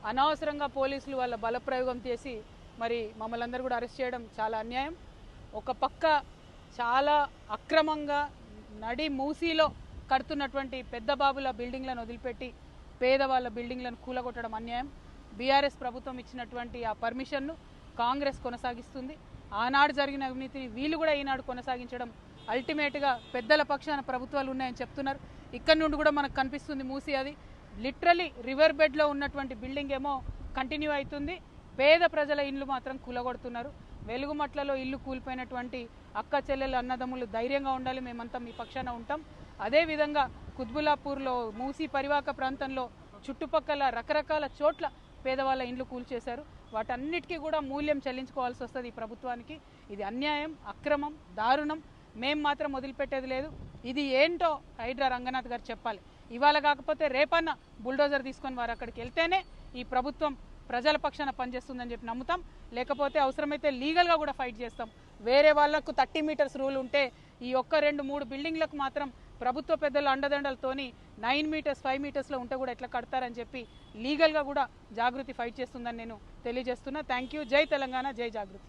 అనవసరంగా పోలీసులు వాళ్ళ బలప్రయోగం చేసి మరి మమ్మల్ని అందరూ కూడా అరెస్ట్ చేయడం చాలా అన్యాయం. ఒక పక్క చాలా అక్రమంగా నడి మూసీలో కడుతున్నటువంటి పెద్ద బాబుల బిల్డింగ్లను వదిలిపెట్టి పేదవాళ్ళ బిల్డింగ్లను కూలగొట్టడం అన్యాయం. బీఆర్ఎస్ ప్రభుత్వం ఇచ్చినటువంటి ఆ పర్మిషన్ను కాంగ్రెస్ కొనసాగిస్తుంది. ఆనాడు జరిగిన అవినీతిని వీళ్ళు కూడా ఈనాడు కొనసాగించడం అల్టిమేట్గా పెద్దల పక్షాన ప్రభుత్వాలు ఉన్నాయని చెప్తున్నారు. ఇక్కడ నుండి కూడా మనకు కనిపిస్తుంది మూసీ, అది లిటరలీ రివర్ బెడ్లో ఉన్నటువంటి బిల్డింగ్ ఏమో కంటిన్యూ అవుతుంది. పేద ప్రజల ఇల్లు మాత్రం కూలగొడుతున్నారు. వెలుగుమట్లలో ఇల్లు కూలిపోయినటువంటి అక్క చెల్లెలు అన్నదమ్ములు ధైర్యంగా ఉండాలి, మేమంతా మీ పక్షాన ఉంటాం. అదేవిధంగా కుత్బుల్లాపూర్లో మూసీ పరివాహక ప్రాంతంలో చుట్టుపక్కల రకరకాల చోట్ల పేదవాళ్ళ ఇండ్లు కూల్చేశారు. వాటన్నిటికీ కూడా మూల్యం చెల్లించుకోవాల్సి వస్తుంది ఈ ప్రభుత్వానికి. ఇది అన్యాయం, అక్రమం, దారుణం. మేం మాత్రం వదిలిపెట్టేది లేదు. ఇది ఏంటో హైడ్రా రంగనాథ్ గారు చెప్పాలి. ఇవాళ కాకపోతే రేపన్నా బుల్డోజర్ తీసుకొని వారు అక్కడికి వెళ్తేనే ఈ ప్రభుత్వం ప్రజల పక్షాన పనిచేస్తుందని చెప్పి నమ్ముతాం. లేకపోతే అవసరమైతే లీగల్గా కూడా ఫైట్ చేస్తాం. వేరే వాళ్లకు 30 మీటర్స్ రూల్ ఉంటే ఈ ఒక్క 2-3 బిల్డింగ్లకు మాత్రం ప్రభుత్వ పెద్దల అండదండలతోని 9 మీటర్స్ 5 మీటర్స్లో ఉంటే కూడా ఎట్లా కడతారని చెప్పి లీగల్గా కూడా జాగృతి ఫైట్ చేస్తుందని నేను తెలియజేస్తున్నా. Thank you. జై తెలంగాణ, జై జాగృతి.